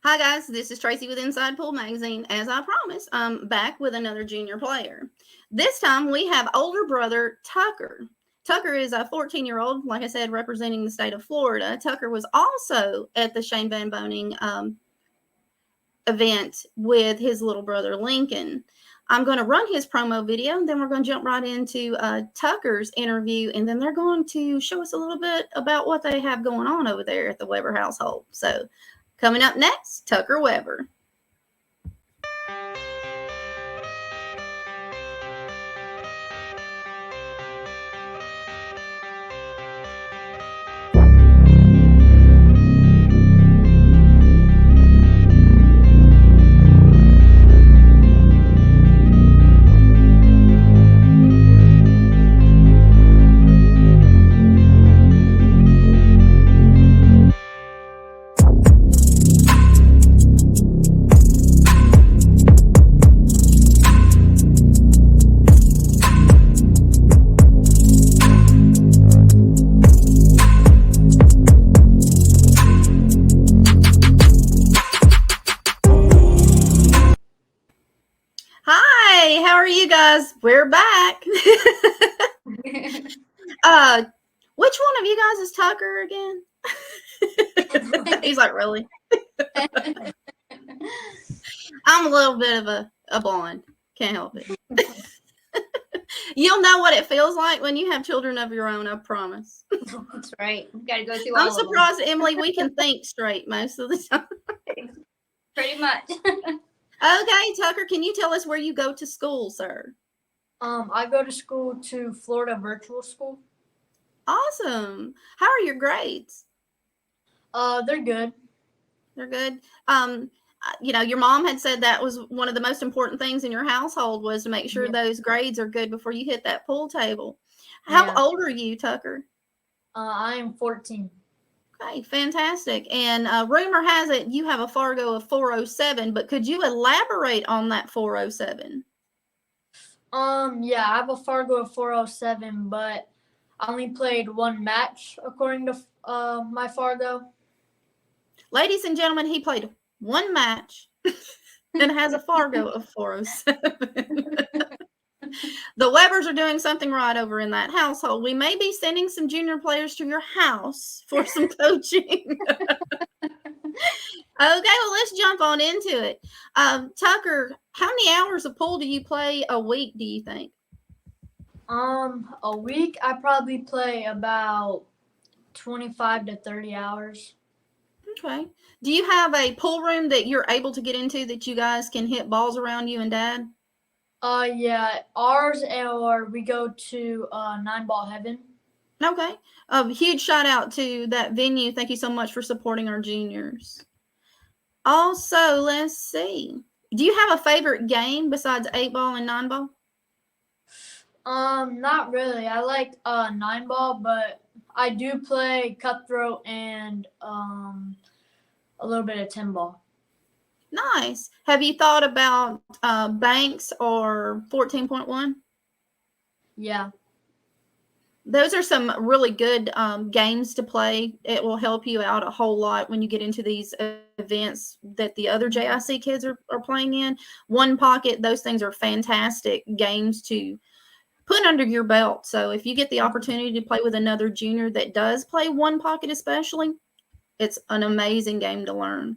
Hi guys, this is Tracy with Inside Pool Magazine. As I promised, I'm back with another junior player. This time we have older brother Tucker. Tucker is a 14-year-old, like I said, representing the state of Florida. Tucker was also at the Shane Van Boning event with his little brother Lincoln. I'm going to run his promo video, and then we're going to jump right into Tucker's interview, and then they're going to show us a little bit about what they have going on over there at the Weber household. So, coming up next, Tucker Weber. Hi, how are you guys? We're back. Which one of you guys is Tucker again? He's like, really? I'm a little bit of a blonde. Can't help it. You'll know what it feels like when you have children of your own, I promise. That's right. We've got to go through I'm surprised, Emily, we can think straight most of the time. Pretty much. Okay, Tucker, can you tell us where you go to school, sir? I go to school to Florida Virtual School. Awesome. How are your grades? They're good. They're good. Your mom had said that was one of the most important things in your household was to make sure those grades are good before you hit that pool table. How old are you, Tucker? I am 14. Okay, fantastic. And rumor has it you have a Fargo of 407, but could you elaborate on that 407? Yeah, I have a Fargo of 407, but I only played one match according to my Fargo. Ladies and gentlemen, he played one match and has a Fargo of 407. The Webers are doing something right over in that household. We may be sending some junior players to your house for some coaching. Okay, well, let's jump on into it. Tucker, how many hours of pool do you play a week, do you think? A week, I probably play about 25 to 30 hours. Okay. Do you have a pool room that you're able to get into that you guys can hit balls around you and Dad? Yeah, ours, or we go to 9-Ball Heaven. Okay. Huge shout out to that venue. Thank you so much for supporting our juniors. Also, let's see. Do you have a favorite game besides 8-ball and 9-ball? Not really. I like 9-ball, but I do play cutthroat and a little bit of 10-ball. Nice. Have you thought about Banks or 14.1? Yeah. Those are some really good games to play. It will help you out a whole lot when you get into these events that the other JIC kids are playing in. One Pocket, those things are fantastic games to put under your belt. So if you get the opportunity to play with another junior that does play One Pocket especially, it's an amazing game to learn.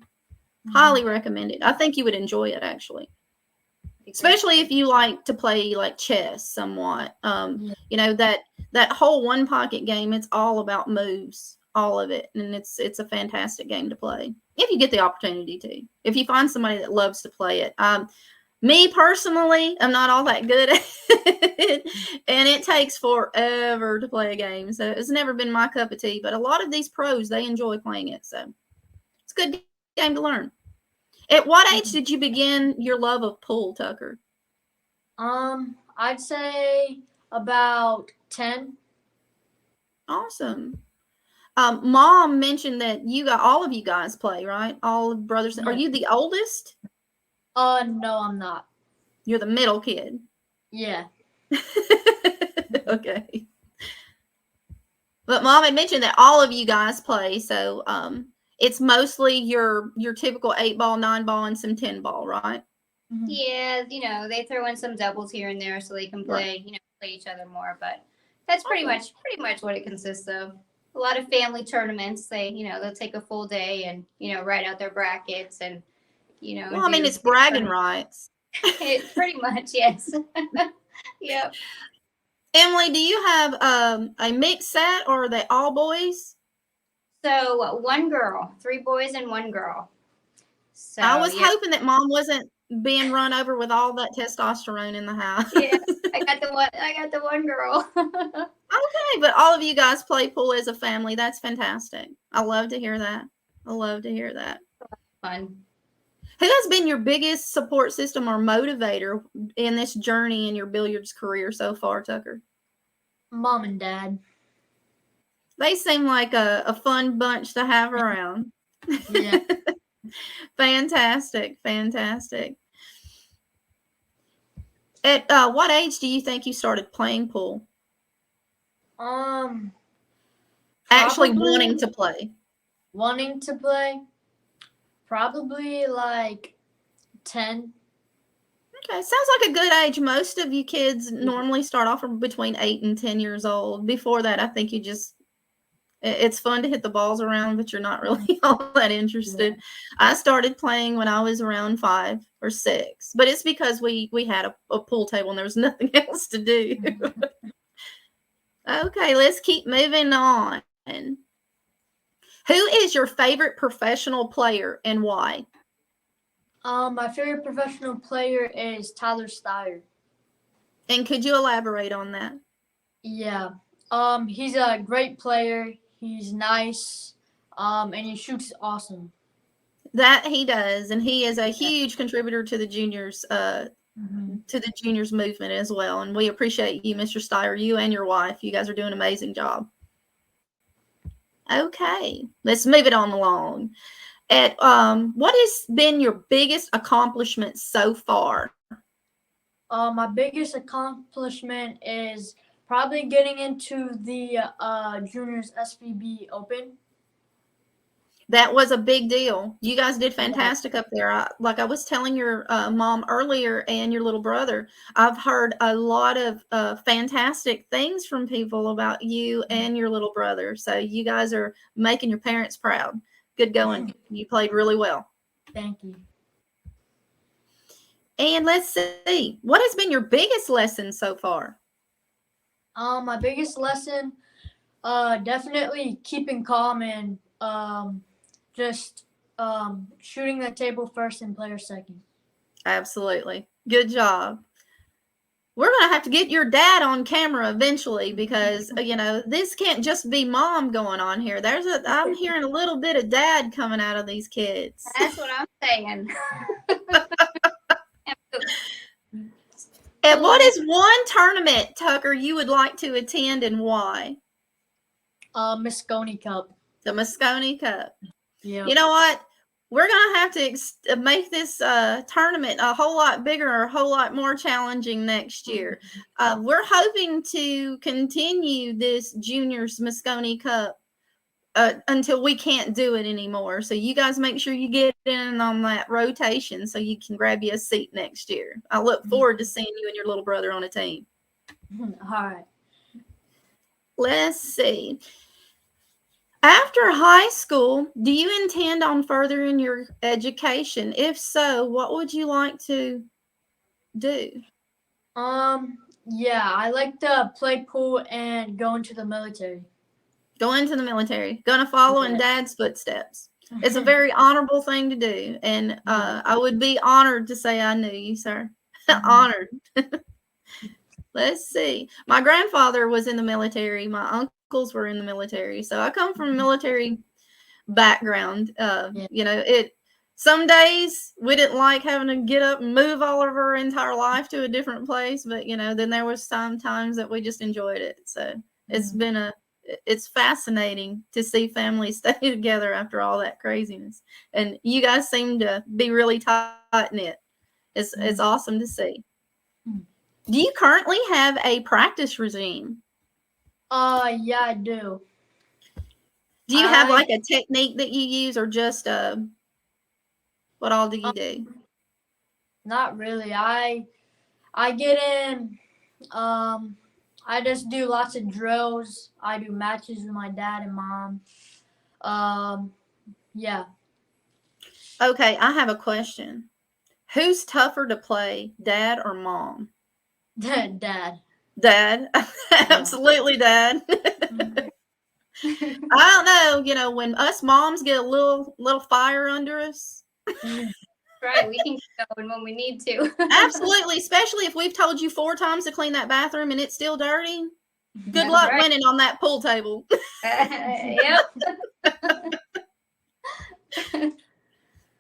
Highly recommend it. I think you would enjoy it, actually. Especially if you like to play like chess somewhat. That whole One Pocket game, it's all about moves, all of it. And it's a fantastic game to play if you get the opportunity to. If you find somebody that loves to play it. Me personally, I'm not all that good at it, and it takes forever to play a game. So it's never been my cup of tea. But a lot of these pros, they enjoy playing it. So it's a good game to learn. At what age did you begin your love of pool, Tucker? I'd say about 10. Awesome. Mom mentioned that all of you guys play, right? All of brothers. Yeah. Are you the oldest? No, I'm not. You're the middle kid. Yeah. Okay. But Mom had mentioned that all of you guys play, so It's mostly your typical 8-ball, 9-ball, and some 10-ball, right? Mhm. Yeah, they throw in some doubles here and there so they can play, play each other more. But that's pretty much what it consists of. A lot of family tournaments. They'll take a full day and write out their brackets and Well, I mean, do it's bragging rights. it pretty much, yes. Yep. Emily, do you have a mixed set, or are they all boys? So one girl, 3 boys and 1 girl. So I was hoping that Mom wasn't being run over with all that testosterone in the house. Yeah, I got the one girl. Okay, but all of you guys play pool as a family. That's fantastic. I love to hear that. I love to hear that. Fun. Who has been your biggest support system or motivator in this journey in your billiards career so far, Tucker? Mom and Dad. They seem like a fun bunch to have around. Yeah. Fantastic. At what age do you think you started playing pool? Actually Probably wanting to play? Probably like 10. Okay, sounds like a good age. Most of you kids normally start off from between 8 and 10 years old. Before that, I think it's fun to hit the balls around, but you're not really all that interested. Yeah. I started playing when I was around 5 or 6, but it's because we had a pool table and there was nothing else to do. Okay, let's keep moving on. Who is your favorite professional player and why? My favorite professional player is Tyler Steyer. And could you elaborate on that? Yeah. He's a great player. He's nice. And he shoots awesome. That he does, and he is a huge contributor to the juniors, to the juniors movement as well. And we appreciate you, Mr. Steyer, you and your wife. You guys are doing an amazing job. Okay, let's move it on along. What has been your biggest accomplishment so far? My biggest accomplishment is probably getting into the juniors SVB Open. That was a big deal. You guys did fantastic up there. Like I was telling your mom earlier and your little brother, I've heard a lot of fantastic things from people about you and your little brother. So you guys are making your parents proud. Good going. You played really well. Thank you. And let's see, what has been your biggest lesson so far? My biggest lesson, definitely keeping calm and just shooting the table first and player second. Absolutely. Good job. We're going to have to get your dad on camera eventually because, this can't just be mom going on here. I'm hearing a little bit of dad coming out of these kids. That's what I'm saying. And what is one tournament, Tucker, you would like to attend and why? Moscone Cup. The Moscone Cup. Yeah. You know what? We're going to have to make this tournament a whole lot bigger, a whole lot more challenging next year. We're hoping to continue this Juniors Moscone Cup until we can't do it anymore. So you guys make sure you get in on that rotation so you can grab you a seat next year. I look forward to seeing you and your little brother on a team. All right. Let's see. After high school, do you intend on furthering your education? If so, what would you like to do? Yeah, I like to play pool and go into the military. Go into the military. Gonna follow in Dad's footsteps. It's a very honorable thing to do, and I would be honored to say I knew you, sir. Honored. Let's see. My grandfather was in the military. My uncles were in the military. So I come from a military background. Some days we didn't like having to get up and move all of our entire life to a different place. But, then there was sometimes that we just enjoyed it. So it's fascinating to see families stay together after all that craziness. And you guys seem to be really tight-knit. It's awesome to see. Do you currently have a practice regime? Yeah, I do. Do you have I like a technique that you use, or just what all do you do? not really. I get in. I just do lots of drills. I do matches with my dad and mom. Yeah. Okay, I have a question. Who's tougher to play, dad or mom? Dad. Dad. Absolutely, dad. I don't know, when us moms get a little fire under us. Right, we can keep going when we need to. Absolutely, especially if we've told you 4 times to clean that bathroom and it's still dirty. Good That's luck right. winning on that pool table. Yep.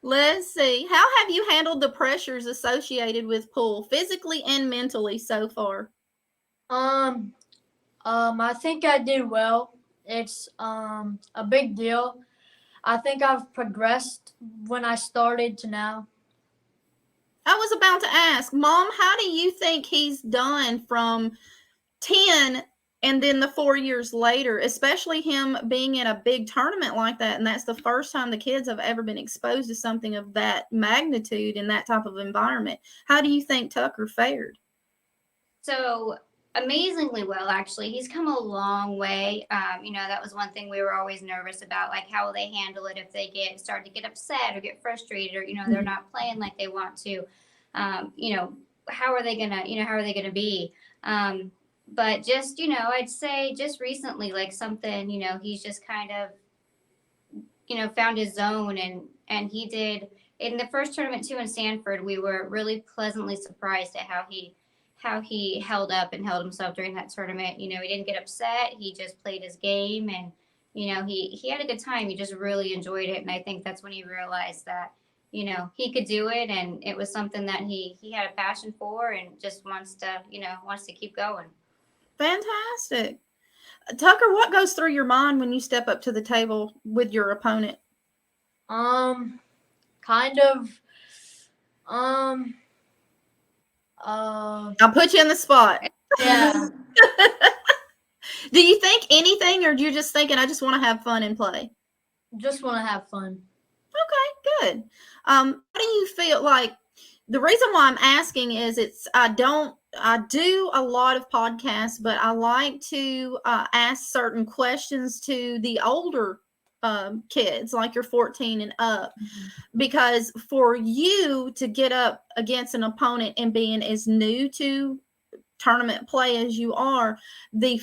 Let's see. How have you handled the pressures associated with pool, physically and mentally, so far? I think I did well. It's a big deal. I think I've progressed when I started to now. I was about to ask, Mom, how do you think he's done from 10 and then the 4 years later, especially him being in a big tournament like that? And that's the first time the kids have ever been exposed to something of that magnitude in that type of environment. How do you think Tucker fared? So amazingly well, actually. He's come a long way. That was one thing we were always nervous about, like how will they handle it if they start to get upset or get frustrated, or they're not playing like they want to. How are they gonna be? But just I'd say just recently, like something, he's just kind of found his zone, and he did in the first tournament too in Sanford. We were really pleasantly surprised at how he held up and held himself during that tournament. He didn't get upset. He just played his game, and he had a good time. He just really enjoyed it, and I think that's when he realized that he could do it, and it was something that he had a passion for, and just wants to keep going. Fantastic. Tucker, what goes through your mind when you step up to the table with your opponent? Kind of. I'll put you in the spot. Yeah. Do you think anything, or do you just thinking, I just want to have fun and play? Just want to have fun. Okay, good. How do you feel like, the reason why I'm asking is I do a lot of podcasts, but I like to ask certain questions to the older kids, like you're 14 and up, because for you to get up against an opponent and being as new to tournament play as you are, the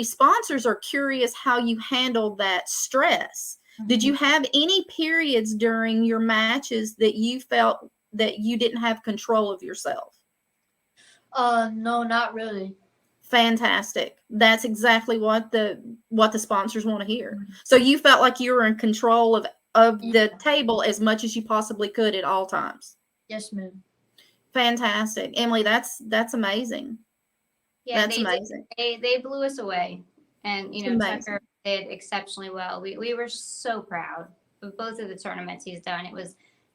sponsors are curious how you handle that stress. Did you have any periods during your matches that you felt that you didn't have control of yourself? No, not really. Fantastic. That's exactly what the sponsors want to hear. So you felt like you were in control of the table as much as you possibly could at all times. Yes, ma'am. Fantastic. Emily, that's amazing. Yeah, that's amazing. They blew us away, and Amazing. Tucker did exceptionally well. We were so proud of both of the tournaments he's done.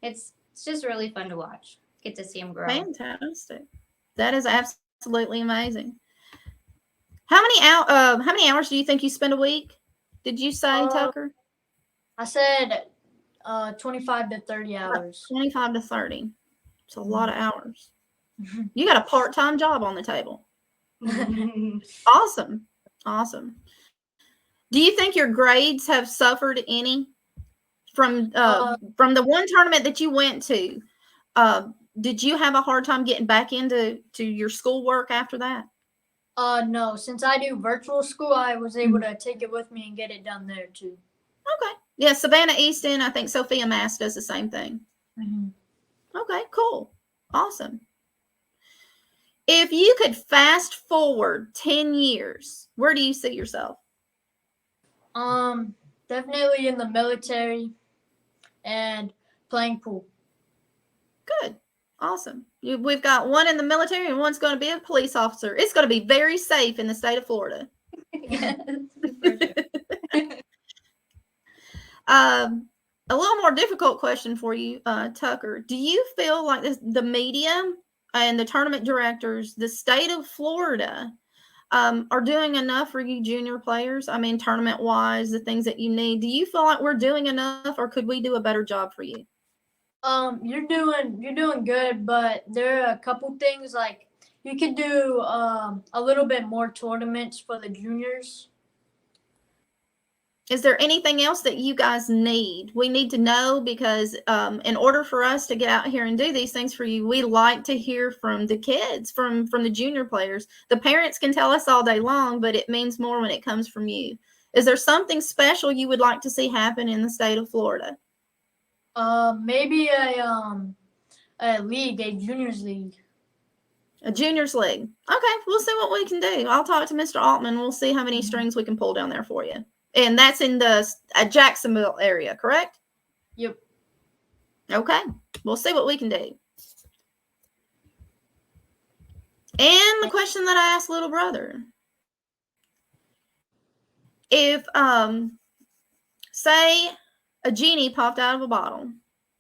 It's just really fun to watch. Get to see him grow. Fantastic. That is absolutely amazing. How many hours do you think you spend a week? Did you say, Tucker? I said 25 to 30 hours. 25 to 30. It's a lot of hours. You got a part-time job on the table. Awesome. Do you think your grades have suffered any from the one tournament that you went to? Did you have a hard time getting back into your schoolwork after that? No. Since I do virtual school, I was able to take it with me and get it done there too. Okay. Yeah, Savannah Easton, I think Sophia Mass does the same thing. Okay, cool. Awesome. If you could fast forward 10 years, where do you see yourself? Definitely in the military and playing pool. Good. Awesome. We've got one in the military and one's going to be a police officer. It's going to be very safe in the state of Florida. Yes, for sure. A little more difficult question for you, Tucker. Do you feel like the media and the tournament directors, the state of Florida, are doing enough for you junior players? I mean, tournament wise, the things that you need. Do you feel like we're doing enough, or could we do a better job for you? You're doing good, but there are a couple things like you could do a little bit more tournaments for the juniors. Is there anything else that you guys need? We need to know, because in order for us to get out here and do these things for you, we like to hear from the kids, from the junior players. The parents can tell us all day long, but it means more when it comes from you. Is there something special you would like to see happen in the state of Florida? Maybe a league, a juniors league. A juniors league. Okay, we'll see what we can do. I'll talk to Mr. Altman. We'll see how many strings we can pull down there for you. And that's in the Jacksonville area, correct? Yep. Okay, we'll see what we can do. And the question that I asked little brother: if say a genie popped out of a bottle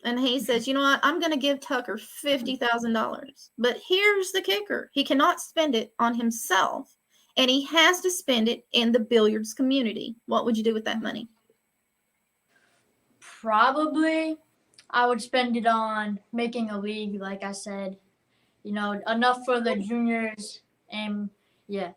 and he says, you know what, I'm going to give Tucker $50,000, but here's the kicker: he cannot spend it on himself, and he has to spend it in the billiards community. What would you do with that money? Probably I would spend it on making a league, like I said. Enough for the juniors, and yeah.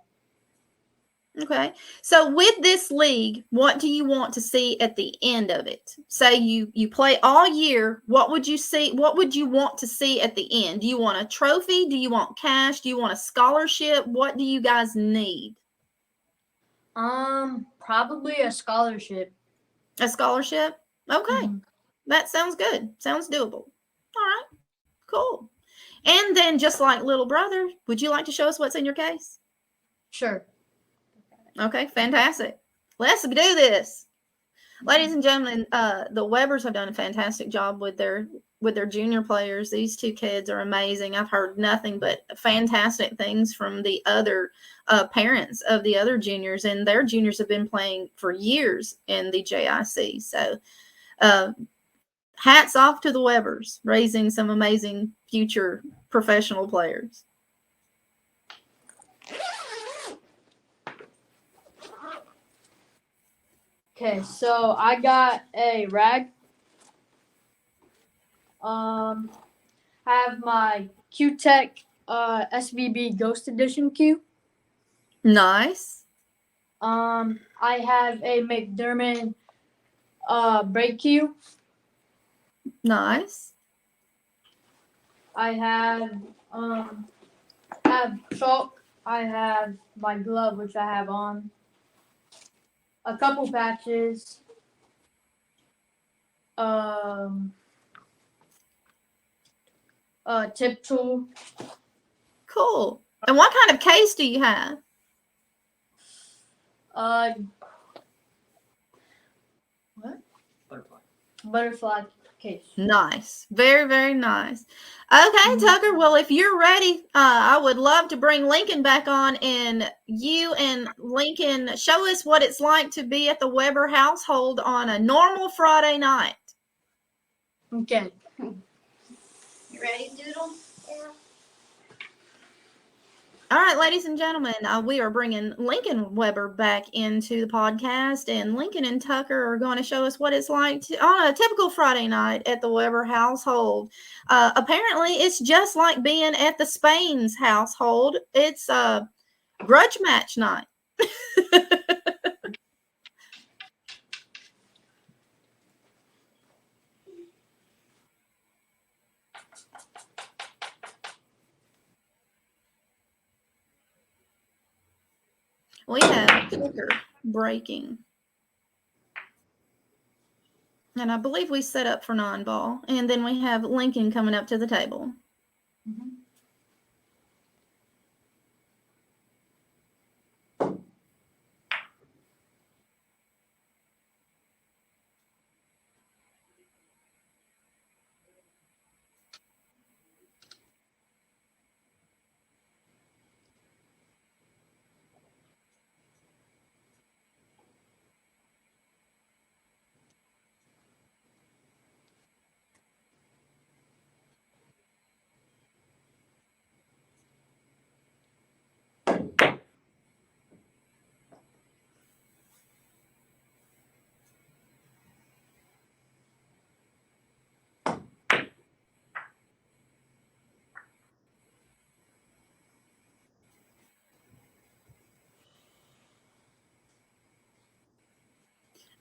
Okay. So with this league, what do you want to see at the end of it? Say you play all year, what would you see? What would you want to see at the end? Do you want a trophy? Do you want cash? Do you want a scholarship? What do you guys need? Probably a scholarship. A scholarship? Okay. Mm-hmm. That sounds good. Sounds doable. All right. Cool. And then, just like little brother, would you like to show us what's in your case? Sure. Okay, fantastic. Let's do this. Ladies and gentlemen, the Webbers have done a fantastic job with their junior players. These two kids are amazing. I've heard nothing but fantastic things from the other parents of the other juniors, and their juniors have been playing for years in the JIC. So hats off to the Webbers, raising some amazing future professional players. Okay, so I got a rag. I have my Q-Tech SVB Ghost Edition Q. Nice. I have a McDermott brake Q. Nice. I have chalk. I have my glove, which I have on. A couple patches. Tip tool. Cool. And what kind of case do you have? What? Butterfly case. Nice. Very, very nice. Okay, Tucker. Well, if you're ready, I would love to bring Lincoln back on, and you and Lincoln show us what it's like to be at the Weber household on a normal Friday night. Okay. You ready, Doodle? Yeah. All right, ladies and gentlemen, we are bringing Lincoln Weber back into the podcast, and Lincoln and Tucker are going to show us what it's like on a typical Friday night at the Weber household. Apparently, it's just like being at the Spain's household. It's a grudge match night. We have Tucker breaking. And I believe we set up for non-ball. And then we have Lincoln coming up to the table. Mm-hmm.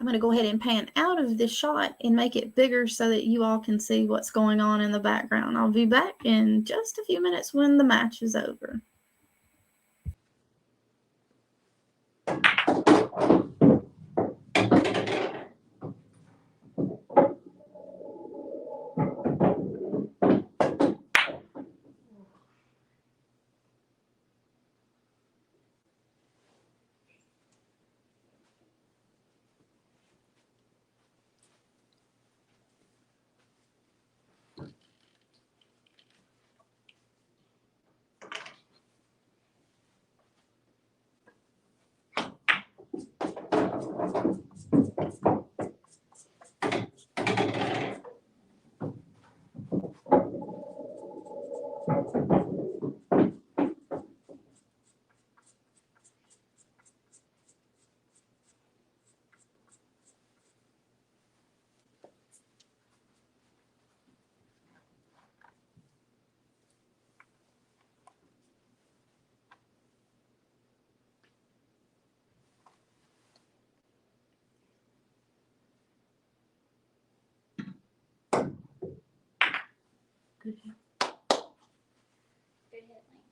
I'm going to go ahead and pan out of this shot and make it bigger so that you all can see what's going on in the background. I'll be back in just a few minutes when the match is over. Good hit. Good hit, Link.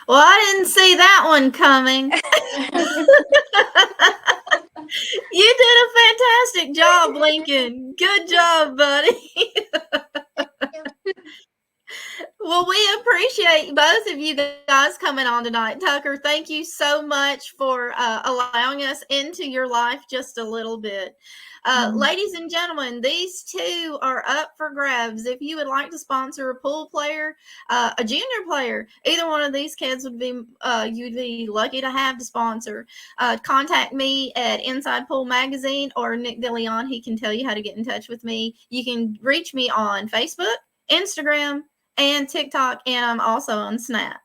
Well, I didn't see that one coming. You did a fantastic job, Lincoln. Good job, buddy. Well, we appreciate both of you guys coming on tonight. Tucker, thank you so much for allowing us into your life just a little bit. Ladies and gentlemen, these two are up for grabs. If you would like to sponsor a pool player, a junior player, either one of these kids would be you'd be lucky to have to sponsor. Contact me at Inside Pool Magazine or Nick DeLeon. He can tell you how to get in touch with me. You can reach me on Facebook, Instagram, and TikTok, and I'm also on Snap.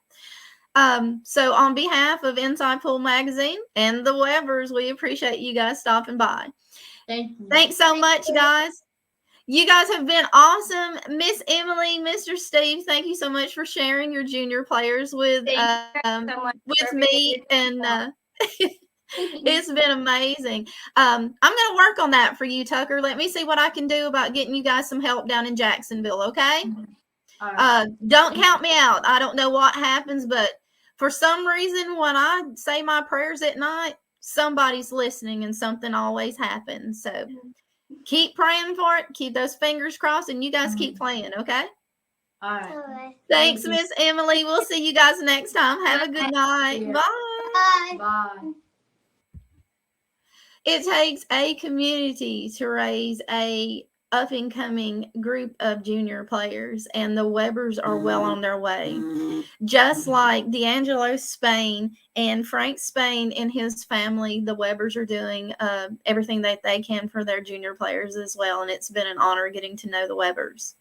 So on behalf of Inside Pool Magazine and the Webbers, we appreciate you guys stopping by. Thank you. Thanks so much, guys. You guys have been awesome. Miss Emily, Mr. Steve, thank you so much for sharing your junior players with so with me, and it's been amazing. I'm going to work on that for you, Tucker. Let me see what I can do about getting you guys some help down in Jacksonville, okay? All right. Don't count me out. I don't know what happens, but for some reason, when I say my prayers at night, somebody's listening and something always happens. So Keep praying for it. Keep those fingers crossed, and you guys keep playing, okay? All right. Thanks, Thank you. Miss Emily. We'll see you guys next time. Have a good night. Yeah. Bye. Bye. It takes a community to raise a up and coming group of junior players, and the Webbers are well on their way. Just like D'Angelo Spain and Frank Spain and his family, the Webbers are doing everything that they can for their junior players as well, and it's been an honor getting to know the Webbers.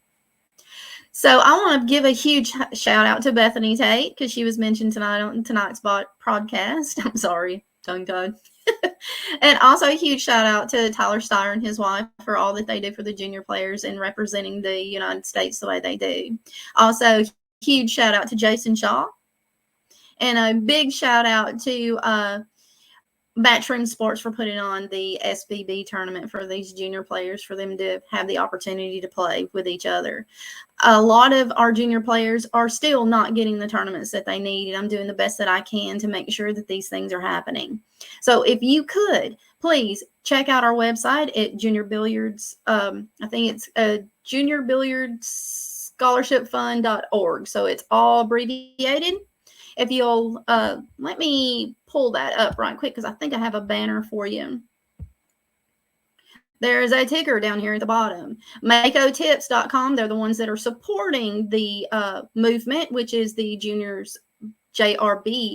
So I want to give a huge shout out to Bethany Tate because she was mentioned tonight on tonight's podcast. I'm sorry, tongue-tied. And also a huge shout out to Tyler Steyer and his wife for all that they do for the junior players and representing the United States the way they do. Also, huge shout out to Jason Shaw. And a big shout out to Matchroom Sports for putting on the SBB tournament for these junior players, for them to have the opportunity to play with each other. A lot of our junior players are still not getting the tournaments that they need, and I'm doing the best that I can to make sure that these things are happening. So if you could, please check out our website at Junior Billiards. I think it's Junior Billiards Scholarship Fund.org. So it's all abbreviated. If you'll let me pull that up right quick because I think I have a banner for you. There is a ticker down here at the bottom. MakoTips.com. They're the ones that are supporting the movement, which is the juniors jrbsf.org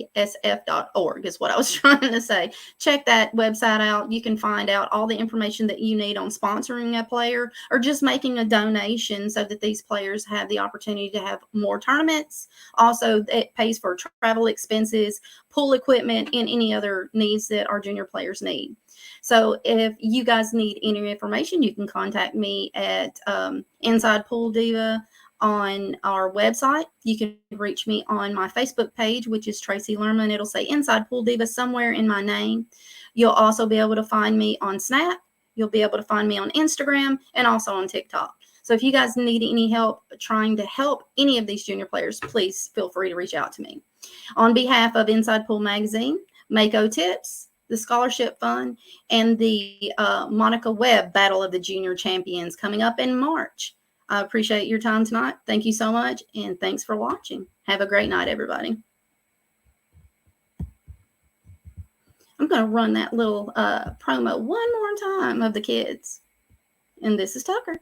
is what I was trying to say. Check that website out. You can find out all the information that you need on sponsoring a player or just making a donation so that these players have the opportunity to have more tournaments. Also, it pays for travel expenses, pool equipment, and any other needs that our junior players need. So if you guys need any information, you can contact me at Inside Pool Diva on our website. You can reach me on my Facebook page, which is Tracy Lerman. It'll say Inside Pool Diva somewhere in my name. You'll also be able to find me on Snap. You'll be able to find me on Instagram and also on TikTok. So if you guys need any help trying to help any of these junior players, please feel free to reach out to me. On behalf of Inside Pool Magazine, Mako Tips, the Scholarship Fund, and the Monica Webb Battle of the Junior Champions coming up in March. I appreciate your time tonight. Thank you so much, and thanks for watching. Have a great night, everybody. I'm going to run that little promo one more time of the kids. And this is Tucker.